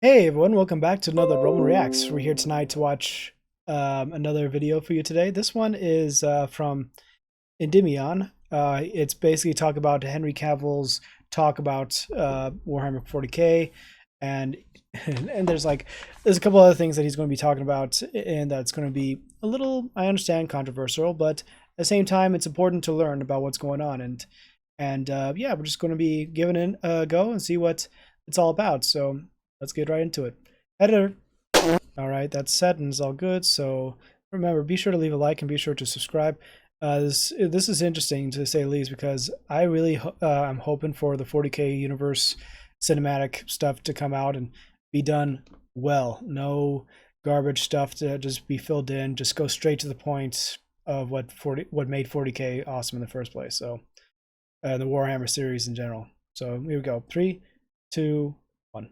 Hey everyone, welcome back to another Roman Reacts. We're here tonight to watch another video for you today. This one is from Endymion. It's basically talk about Henry Cavill's talk about Warhammer 40k, and and there's a couple other things that he's going to be talking about, and that's going to be a little, I understand, controversial, but at the same time, it's important to learn about what's going on, and yeah, we're just going to be giving it a go and see what it's all about. So let's get right into it. Editor. All right, that's set and it's all good. So remember, be sure to leave a like and be sure to subscribe. This is interesting to say the least because I really I'm hoping for the 40k universe cinematic stuff to come out and be done well. No garbage stuff to just be filled in. Just go straight to the point of what made 40k awesome in the first place. So the Warhammer series in general. So here we go. 3, 2, 1.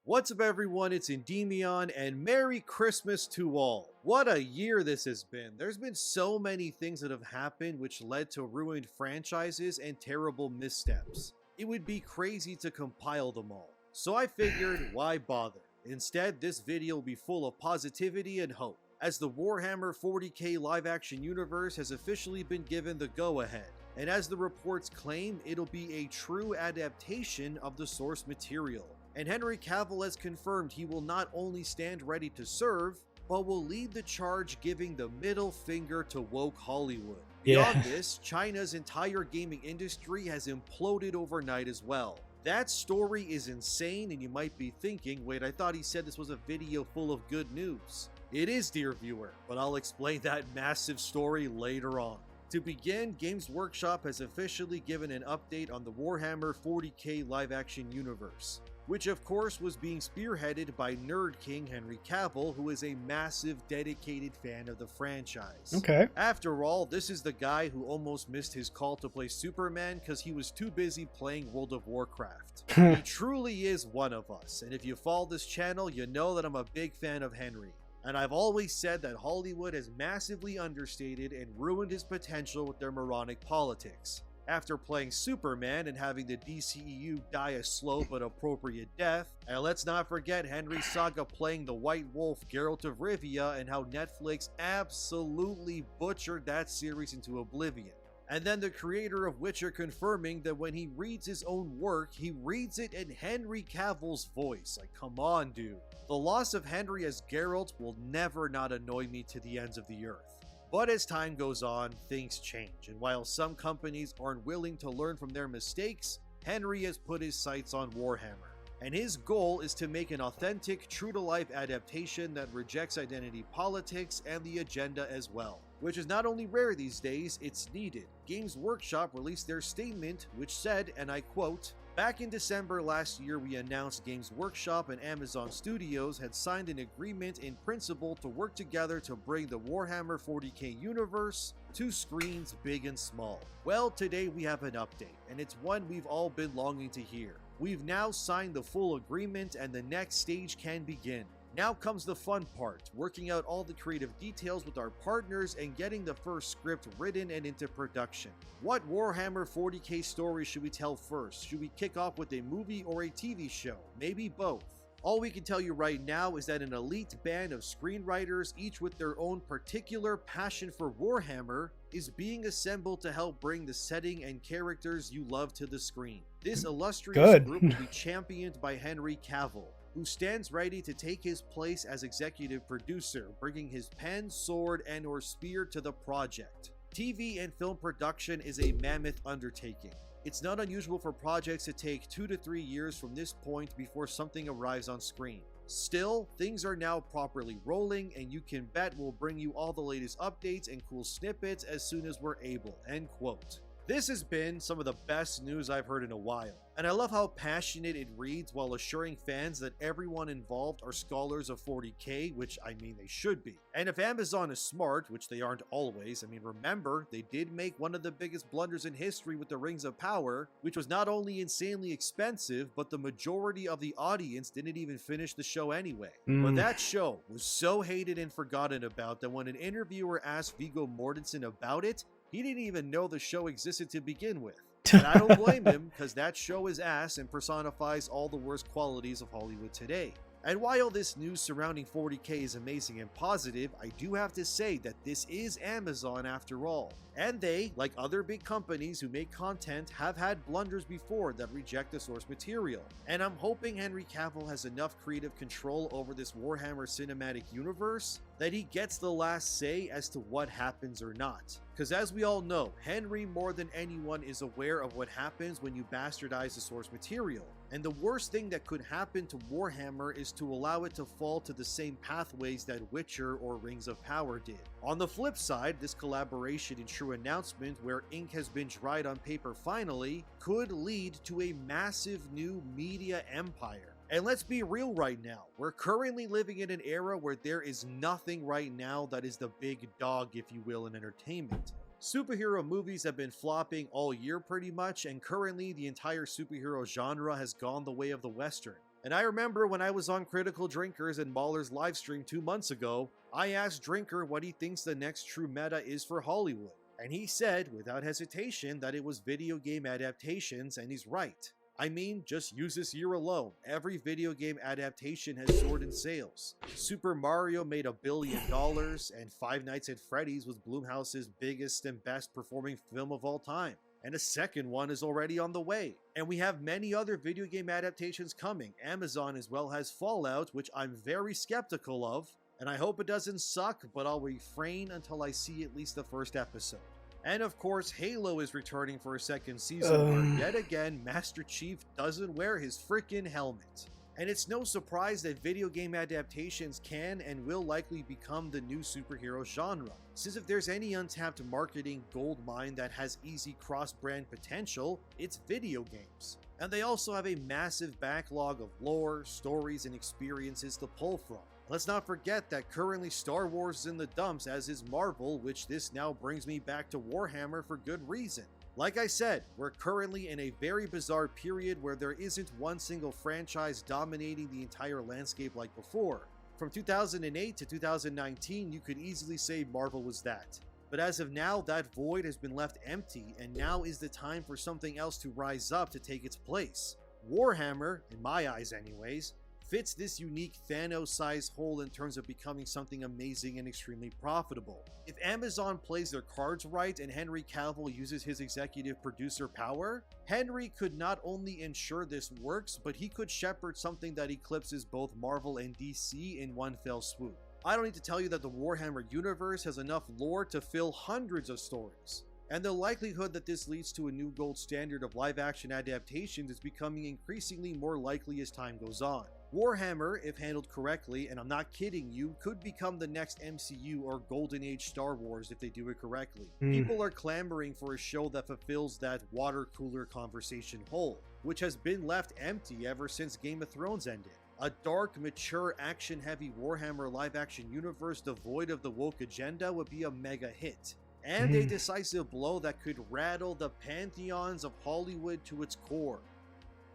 What's up, everyone? It's Endymion, and Merry Christmas to all. What a year this has been. There's been so many things that have happened which led to ruined franchises and terrible missteps. It would be crazy to compile them all. So I figured, why bother? Instead, this video will be full of positivity and hope, as the Warhammer 40k live-action universe has officially been given the go-ahead. And as the reports claim, it'll be a true adaptation of the source material. And Henry Cavill has confirmed he will not only stand ready to serve, but will lead the charge, giving the middle finger to woke Hollywood. Yeah. Beyond this, China's entire gaming industry has imploded overnight as well. That story is insane, and you might be thinking, wait, I thought he said this was a video full of good news. It is, dear viewer, but I'll explain that massive story later on. To begin, Games Workshop has officially given an update on the Warhammer 40k live-action universe, which of course was being spearheaded by Nerd King Henry Cavill, who is a massive, dedicated fan of the franchise. Okay. After all, this is the guy who almost missed his call to play Superman because he was too busy playing World of Warcraft. He truly is one of us, and if you follow this channel, you know that I'm a big fan of Henry. And I've always said that Hollywood has massively understated and ruined his potential with their moronic politics. After playing Superman and having the DCEU die a slow but appropriate death, and let's not forget Henry Saga playing the White Wolf Geralt of Rivia and how Netflix absolutely butchered that series into oblivion. And then the creator of Witcher confirming that when he reads his own work, he reads it in Henry Cavill's voice. Like, come on, dude. The loss of Henry as Geralt will never not annoy me to the ends of the earth. But as time goes on, things change, and while some companies aren't willing to learn from their mistakes, Henry has put his sights on Warhammer. And his goal is to make an authentic, true-to-life adaptation that rejects identity politics and the agenda as well. Which is not only rare these days, it's needed. Games Workshop released their statement, which said, and I quote, "Back in December last year, we announced Games Workshop and Amazon Studios had signed an agreement in principle to work together to bring the Warhammer 40k universe to screens big and small." Well, today we have an update, and it's one we've all been longing to hear. We've now signed the full agreement, and the next stage can begin. Now comes the fun part, working out all the creative details with our partners and getting the first script written and into production. What Warhammer 40k story should we tell first? Should we kick off with a movie or a TV show? Maybe both. All we can tell you right now is that an elite band of screenwriters, each with their own particular passion for Warhammer, is being assembled to help bring the setting and characters you love to the screen. This illustrious group will be championed by Henry Cavill, who stands ready to take his place as executive producer, bringing his pen, sword, and/or spear to the project. TV and film production is a mammoth undertaking. It's not unusual for projects to take 2 to 3 years from this point before something arrives on screen. Still, things are now properly rolling, and you can bet we'll bring you all the latest updates and cool snippets as soon as we're able, end quote. This has been some of the best news I've heard in a while, and I love how passionate it reads while assuring fans that everyone involved are scholars of 40k, which I mean they should be. And if Amazon is smart, which they aren't always, I mean remember, they did make one of the biggest blunders in history with the Rings of Power, which was not only insanely expensive, but the majority of the audience didn't even finish the show anyway. But that show was so hated and forgotten about that when an interviewer asked Viggo Mortensen about it, he didn't even know the show existed to begin with. And I don't blame him, because that show is ass and personifies all the worst qualities of Hollywood today. And while this news surrounding 40K is amazing and positive, I do have to say that this is Amazon after all. And they, like other big companies who make content, have had blunders before that reject the source material. And I'm hoping Henry Cavill has enough creative control over this Warhammer cinematic universe that he gets the last say as to what happens or not. Because as we all know, Henry more than anyone is aware of what happens when you bastardize the source material. And the worst thing that could happen to Warhammer is to allow it to fall to the same pathways that Witcher or Rings of Power did. On the flip side, this collaboration and true announcement where ink has been dried on paper finally could lead to a massive new media empire. And let's be real right now, we're currently living in an era where there is nothing right now that is the big dog, if you will, in entertainment. Superhero movies have been flopping all year pretty much, and currently the entire superhero genre has gone the way of the Western. And I remember when I was on Critical Drinkers and Mahler's livestream 2 months ago, I asked Drinker what he thinks the next true meta is for Hollywood. And he said, without hesitation, that it was video game adaptations, and he's right. I mean, just use this year alone. Every video game adaptation has soared in sales. Super Mario made $1 billion, and Five Nights at Freddy's was Blumhouse's biggest and best performing film of all time. And a second one is already on the way. And we have many other video game adaptations coming. Amazon as well has Fallout, which I'm very skeptical of, and I hope it doesn't suck, but I'll refrain until I see at least the first episode. And of course, Halo is returning for a second season where yet again Master Chief doesn't wear his freaking helmet. And it's no surprise that video game adaptations can and will likely become the new superhero genre, since if there's any untapped marketing goldmine that has easy cross-brand potential, it's video games. And they also have a massive backlog of lore, stories, and experiences to pull from. Let's not forget that currently Star Wars is in the dumps, as is Marvel, which this now brings me back to Warhammer for good reason. Like I said, we're currently in a very bizarre period where there isn't one single franchise dominating the entire landscape like before. From 2008 to 2019, you could easily say Marvel was that. But as of now, that void has been left empty, and now is the time for something else to rise up to take its place. Warhammer, in my eyes anyways, fits this unique Thanos-sized hole in terms of becoming something amazing and extremely profitable. If Amazon plays their cards right and Henry Cavill uses his executive producer power, Henry could not only ensure this works, but he could shepherd something that eclipses both Marvel and DC in one fell swoop. I don't need to tell you that the Warhammer universe has enough lore to fill hundreds of stories. And the likelihood that this leads to a new gold standard of live-action adaptations is becoming increasingly more likely as time goes on. Warhammer, if handled correctly, and I'm not kidding you, could become the next MCU or Golden Age Star Wars if they do it correctly. People are clamoring for a show that fulfills that water cooler conversation hole, which has been left empty ever since Game of Thrones ended. A dark, mature, action-heavy Warhammer live-action universe devoid of the woke agenda would be a mega hit. And a decisive blow that could rattle the pantheons of Hollywood to its core.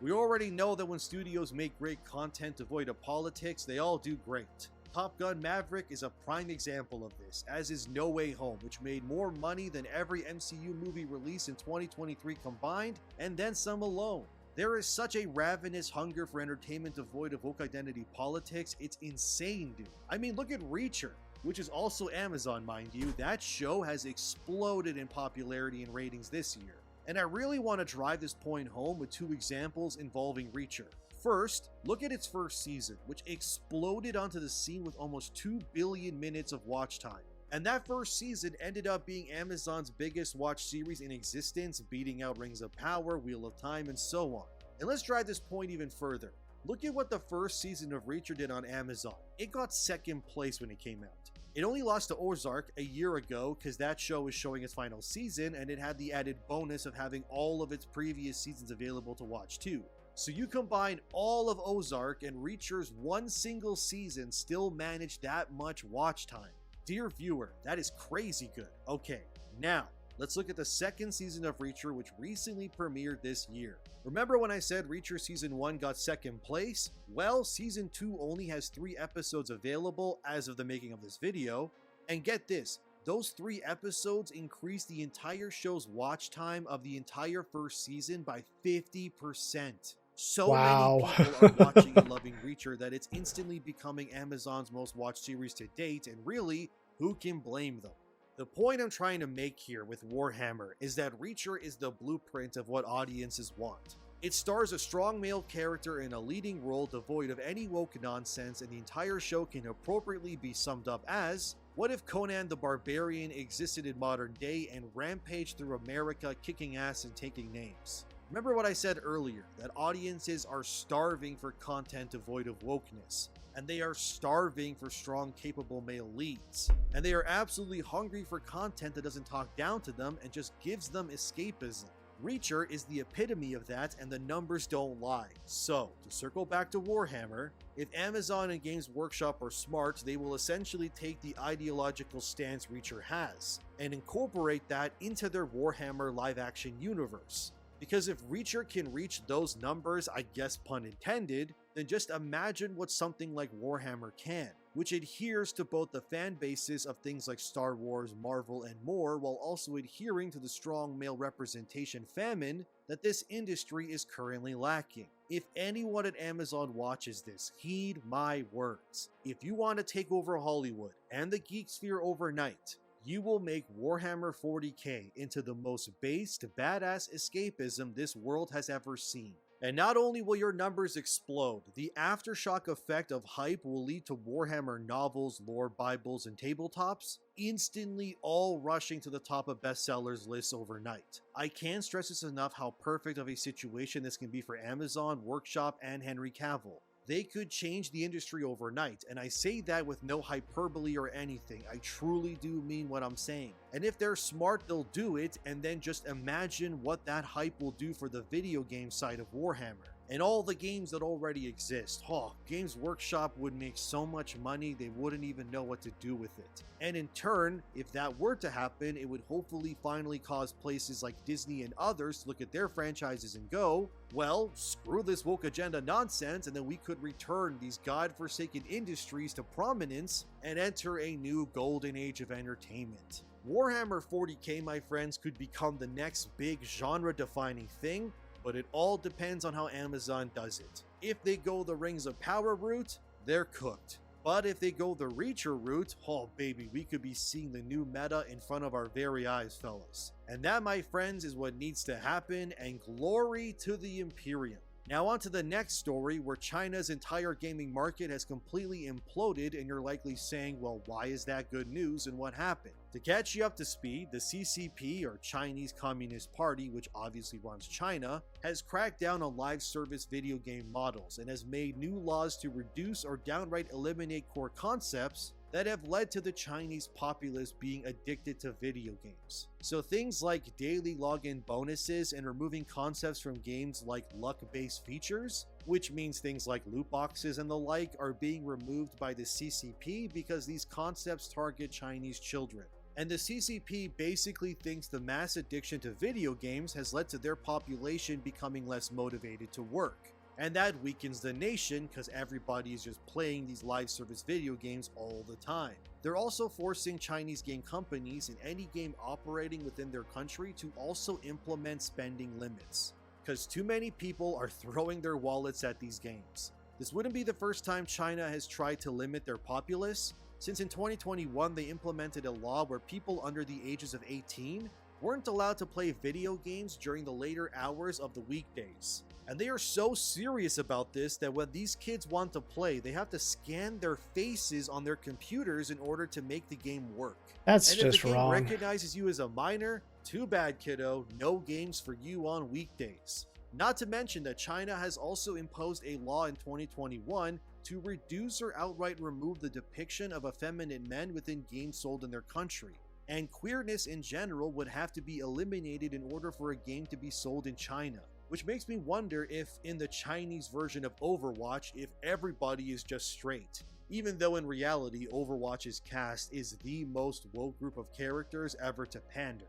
We already know that when studios make great content devoid of politics, they all do great. Top Gun Maverick is a prime example of this, as is No Way Home, which made more money than every MCU movie released in 2023 combined, and then some alone. There is such a ravenous hunger for entertainment devoid of woke identity politics, it's insane, dude. I mean, look at Reacher, which is also Amazon, mind you. That show has exploded in popularity and ratings this year. And I really want to drive this point home with 2 examples involving Reacher. First, look at its first season, which exploded onto the scene with almost 2 billion minutes of watch time. And that first season ended up being Amazon's biggest watch series in existence, beating out Rings of Power, Wheel of Time, and so on. And let's drive this point even further. Look at what the first season of Reacher did on Amazon. It got second place when it came out. It only lost to Ozark a year ago because that show was showing its final season and it had the added bonus of having all of its previous seasons available to watch too. So you combine all of Ozark and Reacher's one single season still managed that much watch time. Dear viewer, that is crazy good. Okay, now let's look at the second season of Reacher, which recently premiered this year. Remember when I said Reacher Season 1 got second place? Well, Season 2 only has 3 episodes available as of the making of this video. And get this, Those 3 episodes increased the entire show's watch time of the entire first season by 50%. So many Wow. people are watching and loving Reacher that it's instantly becoming Amazon's most watched series to date, and really, who can blame them? The point I'm trying to make here with Warhammer is that Reacher is the blueprint of what audiences want. It stars a strong male character in a leading role devoid of any woke nonsense, and the entire show can appropriately be summed up as, what if Conan the Barbarian existed in modern day and rampaged through America kicking ass and taking names? Remember what I said earlier, that audiences are starving for content devoid of wokeness, and they are starving for strong, capable male leads, and they are absolutely hungry for content that doesn't talk down to them and just gives them escapism. Reacher is the epitome of that, and the numbers don't lie. So, to circle back to Warhammer, if Amazon and Games Workshop are smart, they will essentially take the ideological stance Reacher has, and incorporate that into their Warhammer live-action universe. Because if Reacher can reach those numbers, I guess pun intended, then just imagine what something like Warhammer can, which adheres to both the fan bases of things like Star Wars, Marvel, and more, while also adhering to the strong male representation famine that this industry is currently lacking. If anyone at Amazon watches this, heed my words. If you want to take over Hollywood and the geek sphere overnight, you will make Warhammer 40k into the most based, badass escapism this world has ever seen. And not only will your numbers explode, the aftershock effect of hype will lead to Warhammer novels, lore bibles, and tabletops instantly all rushing to the top of bestsellers lists overnight. I can't stress this enough how perfect of a situation this can be for Amazon, Workshop, and Henry Cavill. They could change the industry overnight, and I say that with no hyperbole or anything. I truly do mean what I'm saying. And if they're smart, they'll do it, and then just imagine what that hype will do for the video game side of Warhammer. And all the games that already exist. Games Workshop would make so much money they wouldn't even know what to do with it. And in turn, if that were to happen, it would hopefully finally cause places like Disney and others to look at their franchises and go, well, screw this woke agenda nonsense, and then we could return these godforsaken industries to prominence and enter a new golden age of entertainment. Warhammer 40k, my friends, could become the next big genre-defining thing, but it all depends on how Amazon does it. If they go the Rings of Power route, they're cooked. But if they go the Reacher route, oh baby, we could be seeing the new meta in front of our very eyes, fellas. And that, my friends, is what needs to happen, and glory to the Imperium. Now on to the next story, where China's entire gaming market has completely imploded, and you're likely saying, well, why is that good news and what happened? To catch you up to speed, the CCP, or Chinese Communist Party, which obviously runs China, has cracked down on live service video game models and has made new laws to reduce or downright eliminate core concepts that have led to the Chinese populace being addicted to video games. So things like daily login bonuses and removing concepts from games like luck-based features, which means things like loot boxes and the like, are being removed by the CCP because these concepts target Chinese children. And the CCP basically thinks the mass addiction to video games has led to their population becoming less motivated to work. And that weakens the nation because everybody is just playing these live service video games all the time. They're also forcing Chinese game companies and any game operating within their country to also implement spending limits, because too many people are throwing their wallets at these games. This wouldn't be the first time China has tried to limit their populace, since in 2021 they implemented a law where people under the ages of 18 weren't allowed to play video games during the later hours of the weekdays. And they are so serious about this that when these kids want to play, they have to scan their faces on their computers in order to make the game work. That's and just if the game wrong. recognizes you as a minor, too bad, kiddo, no games for you on weekdays. Not to mention that China has also imposed a law in 2021 to reduce or outright remove the depiction of effeminate men within games sold in their country. And queerness in general would have to be eliminated in order for a game to be sold in China. Which makes me wonder if in the Chinese version of Overwatch, if everybody is just straight. Even though in reality, Overwatch's cast is the most woke group of characters ever to pander.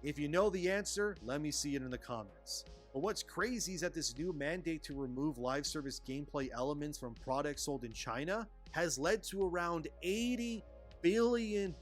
If you know the answer, let me see it in the comments. But what's crazy is that this new mandate to remove live service gameplay elements from products sold in China has led to around 80 billion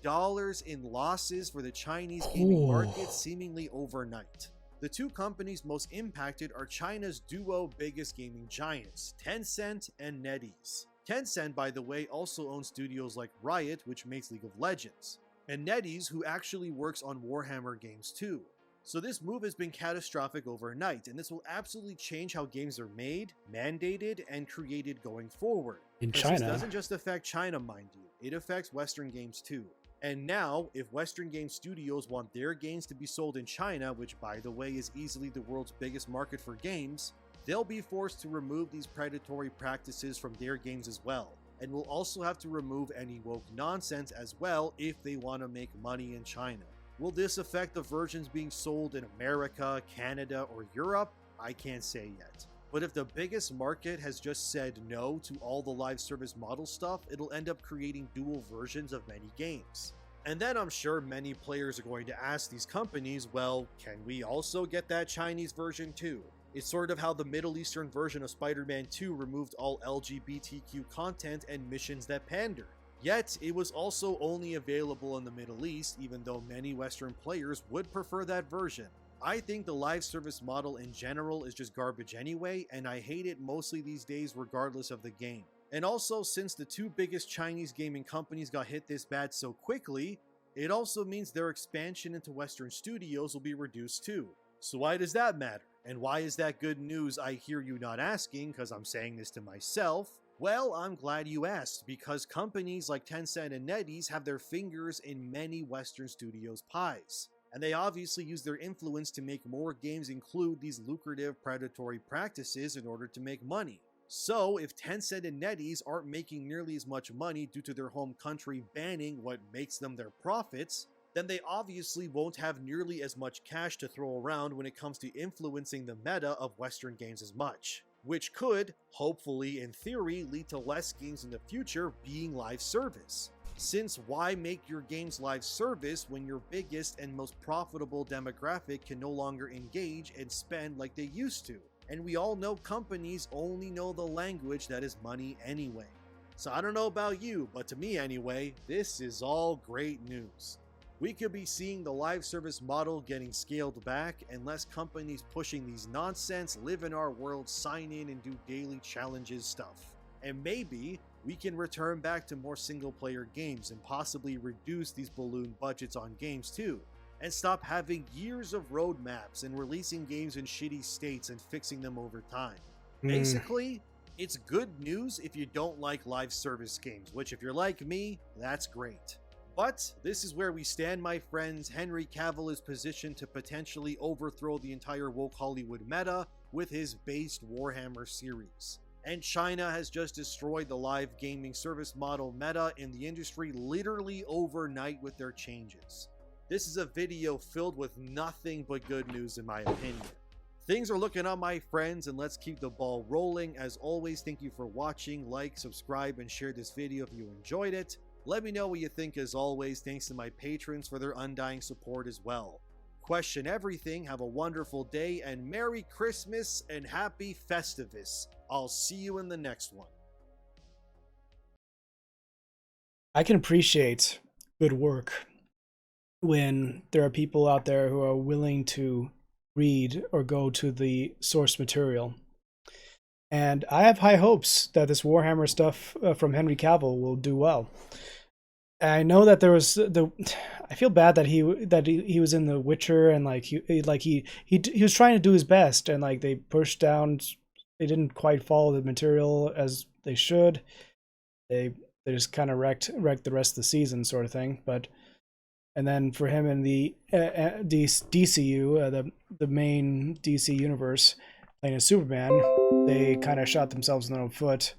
in losses for the Chinese gaming Oh. market seemingly overnight. The two companies most impacted are China's duo biggest gaming giants, Tencent and NetEase. Tencent, by the way, also owns studios like Riot, which makes League of Legends, and NetEase, who actually works on Warhammer games too. So this move has been catastrophic overnight, and this will absolutely change how games are made, mandated, and created going forward. In Because China. this doesn't just affect China, mind you, it affects Western games too. And now, if Western game studios want their games to be sold in China, which by the way is easily the world's biggest market for games, they'll be forced to remove these predatory practices from their games as well, and will also have to remove any woke nonsense as well if they want to make money in China. Will this affect the versions being sold in America, Canada, or Europe? I can't say yet. But if the biggest market has just said no to all the live service model stuff, it'll end up creating dual versions of many games. And then I'm sure many players are going to ask these companies, well, can we also get that Chinese version too? It's sort of how the Middle Eastern version of Spider-Man 2 removed all LGBTQ content and missions that pander. Yet, it was also only available in the Middle East, even though many Western players would prefer that version. I think the live service model in general is just garbage anyway, and I hate it mostly these days regardless of the game. And also, since the two biggest Chinese gaming companies got hit this bad so quickly, it also means their expansion into Western studios will be reduced too. So why does that matter? And why is that good news, I hear you not asking, because I'm saying this to myself? Well, I'm glad you asked, because companies like Tencent and NetEase have their fingers in many Western studios' pies. And they obviously use their influence to make more games include these lucrative predatory practices in order to make money. So, if Tencent and NetEase aren't making nearly as much money due to their home country banning what makes them their profits, then they obviously won't have nearly as much cash to throw around when it comes to influencing the meta of Western games as much. Which could, hopefully in theory, lead to less games in the future being live service. Since why make your games live service when your biggest and most profitable demographic can no longer engage and spend like they used to? And we all know companies only know the language that is money anyway. So I don't know about you, but to me anyway, this is all great news. We could be seeing the live service model getting scaled back and less companies pushing these nonsense, live in our world, sign in and do daily challenges stuff. And maybe we can return back to more single player games and possibly reduce these balloon budgets on games too, and stop having years of roadmaps and releasing games in shitty states and fixing them over time. Basically, it's good news if you don't like live service games, which if you're like me, that's great. But this is where we stand, my friends. Henry Cavill is positioned to potentially overthrow the entire woke Hollywood meta with his based Warhammer series. And China has just destroyed the live gaming service model meta in the industry literally overnight with their changes. This is a video filled with nothing but good news in my opinion. Things are looking up, my friends, and let's keep the ball rolling. As always, thank you for watching. Like, subscribe, and share this video if you enjoyed it. Let me know what you think as always. Thanks to my patrons for their undying support as well. Question everything, have a wonderful day, and Merry Christmas and Happy Festivus. I'll see you in the next one. I can appreciate good work when there are people out there who are willing to read or go to the source material. And I have high hopes that this Warhammer stuff from Henry Cavill will do well. I know that there was I feel bad that he was in The Witcher, and he was trying to do his best, and like they pushed down, they didn't quite follow the material as they should. They just kind of wrecked the rest of the season, sort of thing. But and then for him in the DCU, the main DC universe, playing as Superman, they kind of shot themselves in their own foot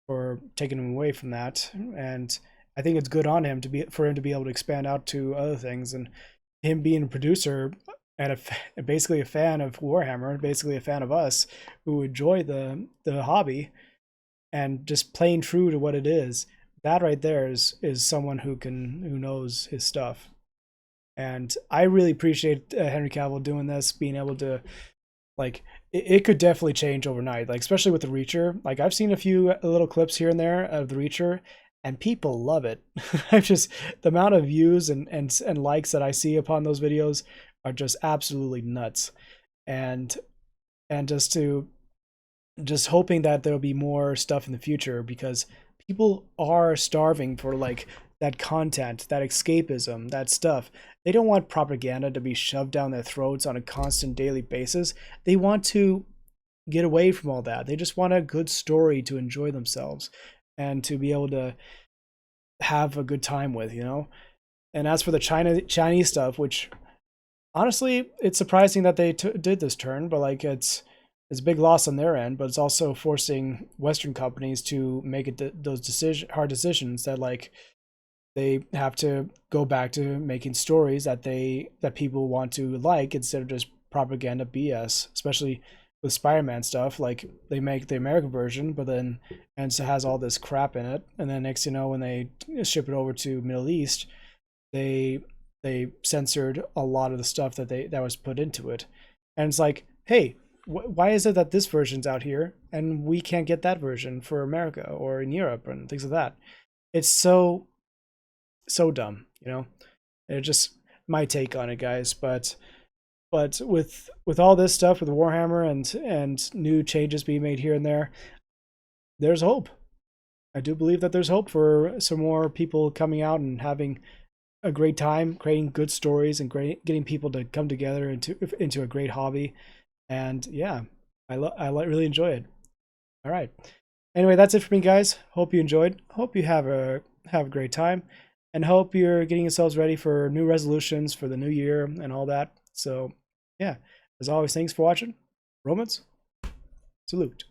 for taking him away from that. And I think it's good on him for him to be able to expand out to other things, and him being a producer and basically a fan of Warhammer, basically a fan of us who enjoy the hobby and just playing true to what it is. That right there is someone who knows his stuff. And I really appreciate Henry Cavill doing this, being able to, like, it could definitely change overnight, like especially with the Reacher. Like I've seen a few little clips here and there of the Reacher, and people love it. I'm just the amount of views and likes that I see upon those videos are just absolutely nuts. And just to just hoping that there'll be more stuff in the future because people are starving for like that content, that escapism, that stuff. They don't want propaganda to be shoved down their throats on a constant daily basis. They want to get away from all that. They just want a good story to enjoy themselves and to be able to have a good time with, you know? And as for the Chinese stuff, which honestly, it's surprising that they did this turn, but like it's a big loss on their end, but it's also forcing Western companies to make those hard decisions that like they have to go back to making stories that people want to like instead of just propaganda BS, especially with Spider-Man stuff. Like they make the American version, but then and so it has all this crap in it, and then next you know when they ship it over to Middle East, they censored a lot of the stuff that was put into it, and it's like, hey, why is it that this version's out here and we can't get that version for America or in Europe and things like that? It's so dumb, you know. It's just my take on it, guys. But with all this stuff with Warhammer and new changes being made here and there, there's hope. I do believe that there's hope for some more people coming out and having a great time, creating good stories, and getting people to come together into a great hobby. And yeah, really enjoy it. All right. Anyway, that's it for me, guys. Hope you enjoyed. Hope you have a great time, and hope you're getting yourselves ready for new resolutions for the new year and all that. So, yeah, as always, thanks for watching. Romans, salute.